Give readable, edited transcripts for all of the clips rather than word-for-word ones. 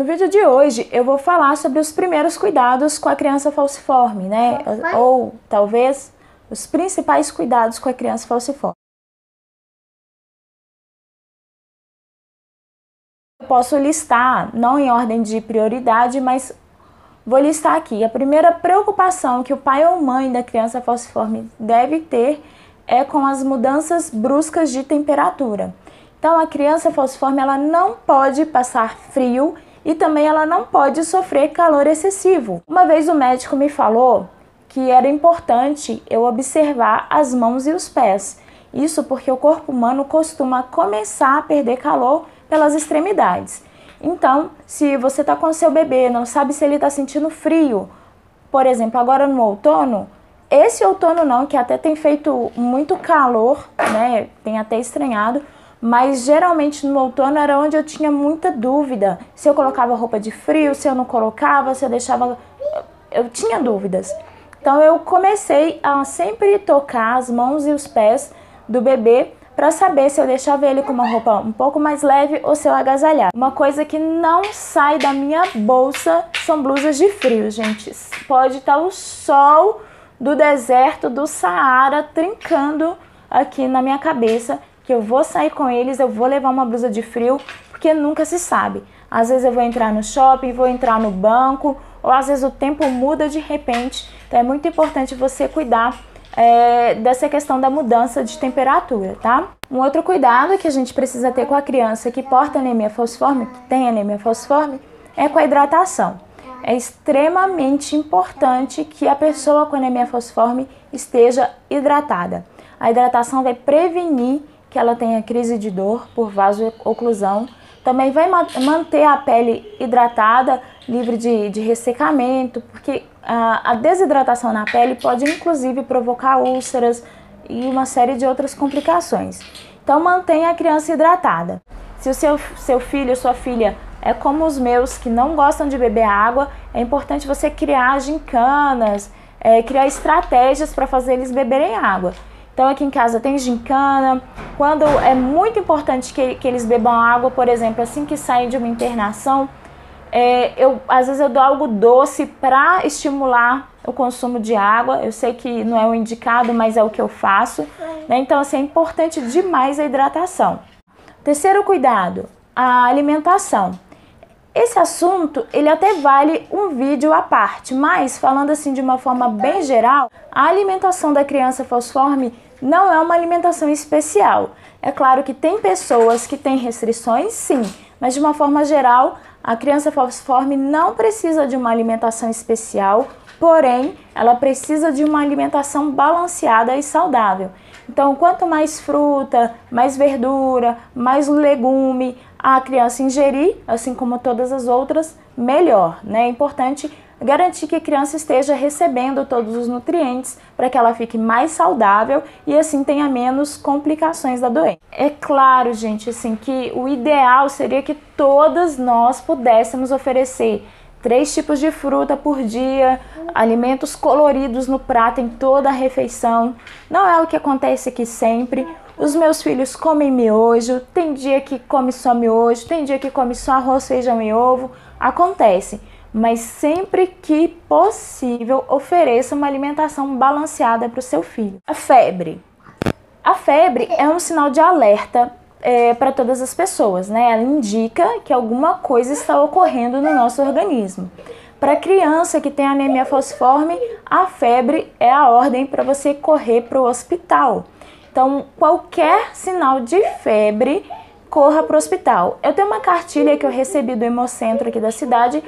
vídeo de hoje eu vou falar sobre os primeiros cuidados com a criança falciforme, né? Ou talvez os principais cuidados com a criança falciforme. Eu posso listar, não em ordem de prioridade, mas vou listar aqui. A primeira preocupação que o pai ou mãe da criança falciforme deve ter é com as mudanças bruscas de temperatura. Então, a criança falciforme ela não pode passar frio e também ela não pode sofrer calor excessivo. Uma vez o médico me falou que era importante eu observar as mãos e os pés. Isso porque o corpo humano costuma começar a perder calor pelas extremidades. Então, se você está com seu bebê, não sabe se ele está sentindo frio, por exemplo, agora no outono, esse outono não, que até tem feito muito calor, né? Tem até estranhado, mas geralmente no outono era onde eu tinha muita dúvida. Se eu colocava roupa de frio, se eu não colocava, se eu deixava... Eu tinha dúvidas. Então eu comecei a sempre tocar as mãos e os pés do bebê para saber se eu deixava ele com uma roupa um pouco mais leve ou se eu agasalhava. Uma coisa que não sai da minha bolsa são blusas de frio, gente. Pode estar o sol do deserto do Saara trincando aqui na minha cabeça, que eu vou sair com eles, eu vou levar uma blusa de frio, porque nunca se sabe. Às vezes eu vou entrar no shopping, vou entrar no banco, ou às vezes o tempo muda de repente. Então é muito importante você cuidar dessa questão da mudança de temperatura, tá? Um outro cuidado que a gente precisa ter com a criança que porta anemia falciforme, que tem anemia falciforme, é com a hidratação. É extremamente importante que a pessoa com anemia falciforme esteja hidratada. A hidratação vai prevenir que ela tenha crise de dor por vaso-oclusão. Também vai manter a pele hidratada, livre de ressecamento, porque a desidratação na pele pode inclusive provocar úlceras e uma série de outras complicações. Então mantenha a criança hidratada. Se o seu filho ou sua filha é como os meus, que não gostam de beber água, é importante você criar gincanas, criar estratégias para fazer eles beberem água. Então aqui em casa tem gincana, quando é muito importante que eles bebam água, por exemplo, assim que saem de uma internação, às vezes eu dou algo doce para estimular o consumo de água. Eu sei que não é o indicado, mas é o que eu faço, né? Então assim, é importante demais a hidratação. Terceiro cuidado, a alimentação. Esse assunto, ele até vale um vídeo à parte, mas falando assim de uma forma bem geral, a alimentação da criança falciforme não é uma alimentação especial. É claro que tem pessoas que têm restrições, sim, mas de uma forma geral, a criança falciforme não precisa de uma alimentação especial, porém, ela precisa de uma alimentação balanceada e saudável. Então, quanto mais fruta, mais verdura, mais legume a criança ingerir, assim como todas as outras, melhor, né? É importante garantir que a criança esteja recebendo todos os nutrientes para que ela fique mais saudável e assim tenha menos complicações da doença. É claro, gente, assim, que o ideal seria que todas nós pudéssemos oferecer 3 tipos de fruta por dia, alimentos coloridos no prato em toda a refeição. Não é o que acontece aqui sempre. Os meus filhos comem miojo, tem dia que come só miojo, tem dia que come só arroz, feijão e ovo. Acontece, mas sempre que possível, ofereça uma alimentação balanceada para o seu filho. A febre. A febre é um sinal de alerta para todas as pessoas, né? Ela indica que alguma coisa está ocorrendo no nosso organismo. Para criança que tem anemia falciforme, a febre é a ordem para você correr para o hospital. Então, qualquer sinal de febre, corra para o hospital. Eu tenho uma cartilha que eu recebi do Hemocentro aqui da cidade,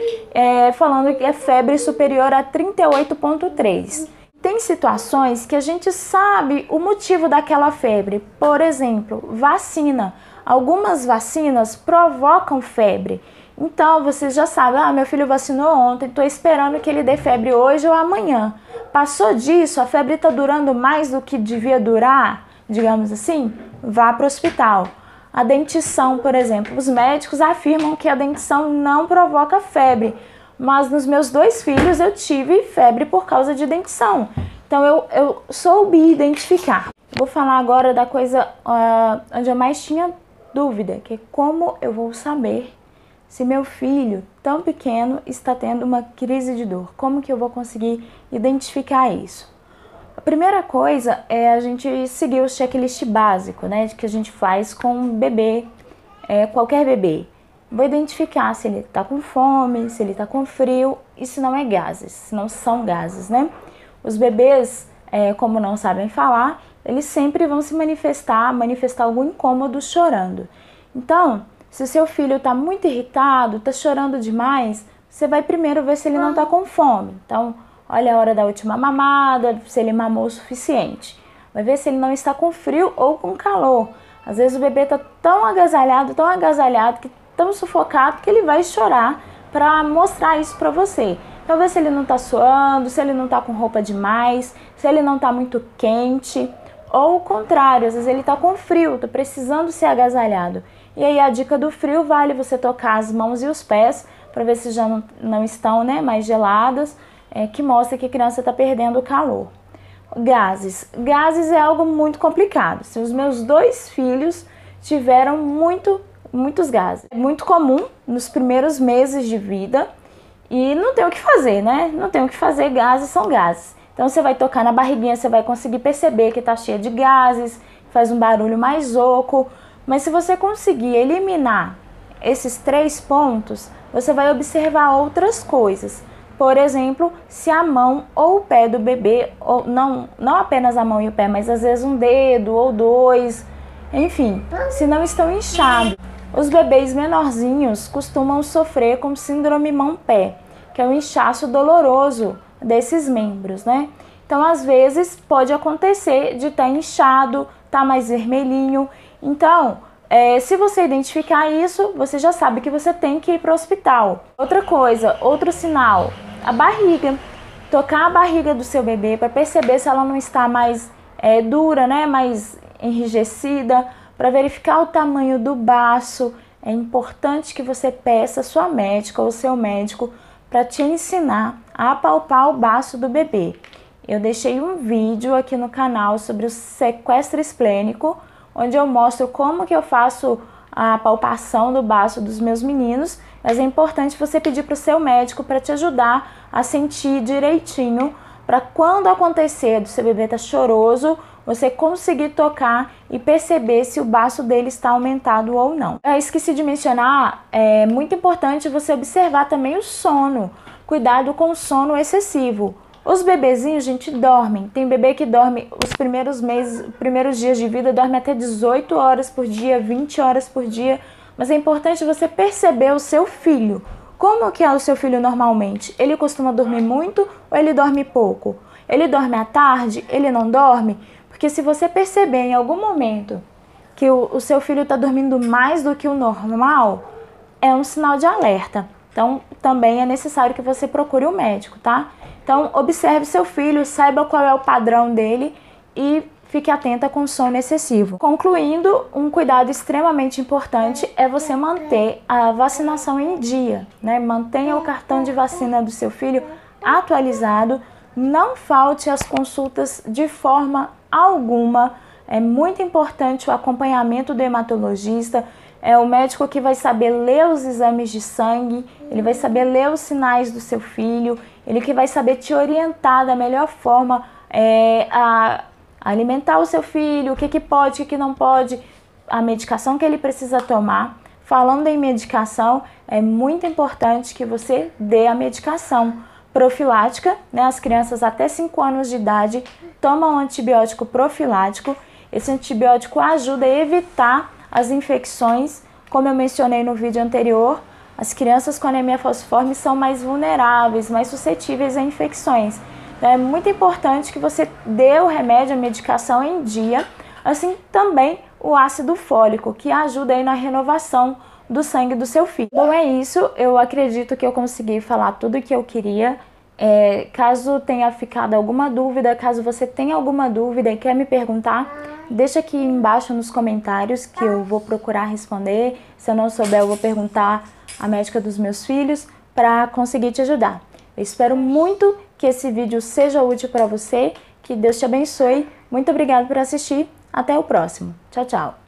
falando que é febre superior a 38,3. Tem situações que a gente sabe o motivo daquela febre. Por exemplo, vacina. Algumas vacinas provocam febre. Então, você já sabe, meu filho vacinou ontem, estou esperando que ele dê febre hoje ou amanhã. Passou disso, a febre está durando mais do que devia durar, digamos assim, vá para o hospital. A dentição, por exemplo, os médicos afirmam que a dentição não provoca febre, mas nos meus 2 filhos eu tive febre por causa de dentição. Então eu soube identificar. Vou falar agora da coisa onde eu mais tinha dúvida, que é como eu vou saber se meu filho tão pequeno está tendo uma crise de dor? Como que eu vou conseguir identificar isso? A primeira coisa é a gente seguir o checklist básico, né, que a gente faz com um bebê, qualquer bebê. Vou identificar se ele está com fome, se ele está com frio e se não é gases, se não são gases, né? Os bebês, como não sabem falar, eles sempre vão se manifestar algum incômodo chorando. Então, se o seu filho está muito irritado, está chorando demais, você vai primeiro ver se ele não está com fome. Então, olha a hora da última mamada, se ele mamou o suficiente. Vai ver se ele não está com frio ou com calor. Às vezes o bebê está tão agasalhado, tão sufocado, que ele vai chorar para mostrar isso para você. Então, ver se ele não está suando, se ele não está com roupa demais, se ele não está muito quente. Ou o contrário, às vezes ele está com frio, está precisando ser agasalhado. E aí a dica do frio vale você tocar as mãos e os pés para ver se já não estão, né, mais geladas, que mostra que a criança está perdendo o calor. Gases. Gases é algo muito complicado. Se os meus 2 filhos tiveram muitos gases. É muito comum nos primeiros meses de vida e não tem o que fazer, né? Não tem o que fazer, gases são gases. Então você vai tocar na barriguinha, você vai conseguir perceber que está cheia de gases, faz um barulho mais oco. Mas se você conseguir eliminar esses 3 pontos, você vai observar outras coisas. Por exemplo, se a mão ou o pé do bebê, ou não apenas a mão e o pé, mas às vezes um dedo ou 2, enfim, se não estão inchados. Os bebês menorzinhos costumam sofrer com síndrome mão-pé, que é um inchaço doloroso desses membros, né? Então, às vezes, pode acontecer de estar inchado, estar mais vermelhinho. Então, se você identificar isso, você já sabe que você tem que ir para o hospital. Outra coisa, outro sinal, a barriga. Tocar a barriga do seu bebê para perceber se ela não está mais dura, né? Mais enrijecida, para verificar o tamanho do baço. É importante que você peça a sua médica ou seu médico para te ensinar a palpar o baço do bebê. Eu deixei um vídeo aqui no canal sobre o sequestro esplênico, onde eu mostro como que eu faço a palpação do baço dos meus meninos, mas é importante você pedir para o seu médico para te ajudar a sentir direitinho, para quando acontecer do seu bebê estar choroso, você conseguir tocar e perceber se o baço dele está aumentado ou não. Eu esqueci de mencionar, é muito importante você observar também o sono. Cuidado com o sono excessivo. Os bebezinhos, gente, dormem. Tem bebê que dorme os primeiros dias de vida, dorme até 18 horas por dia, 20 horas por dia. Mas é importante você perceber o seu filho. Como que é o seu filho normalmente? Ele costuma dormir muito ou ele dorme pouco? Ele dorme à tarde? Ele não dorme? Porque se você perceber em algum momento que o seu filho está dormindo mais do que o normal, é um sinal de alerta. Então, também é necessário que você procure um médico, tá? Então, observe seu filho, saiba qual é o padrão dele e fique atenta com o sono excessivo. Concluindo, um cuidado extremamente importante é você manter a vacinação em dia, né? Mantenha o cartão de vacina do seu filho atualizado, não falte às consultas de forma alguma. É muito importante o acompanhamento do hematologista, é o médico que vai saber ler os exames de sangue, ele vai saber ler os sinais do seu filho, ele que vai saber te orientar da melhor forma a alimentar o seu filho, o que pode, o que não pode, a medicação que ele precisa tomar. Falando em medicação, é muito importante que você dê a medicação profilática, né? As crianças até 5 anos de idade tomam antibiótico profilático. Esse antibiótico ajuda a evitar as infecções. Como eu mencionei no vídeo anterior, as crianças com anemia falciforme são mais vulneráveis, mais suscetíveis a infecções. Então é muito importante que você dê o remédio, a medicação em dia, assim também o ácido fólico, que ajuda aí na renovação do sangue do seu filho. Bom, é isso. Eu acredito que eu consegui falar tudo o que eu queria. Caso tenha ficado alguma dúvida, caso você tenha alguma dúvida e quer me perguntar, deixa aqui embaixo nos comentários que eu vou procurar responder. Se eu não souber, eu vou perguntar à médica dos meus filhos para conseguir te ajudar. Eu espero muito que esse vídeo seja útil para você, que Deus te abençoe. Muito obrigada por assistir. Até o próximo. Tchau, tchau.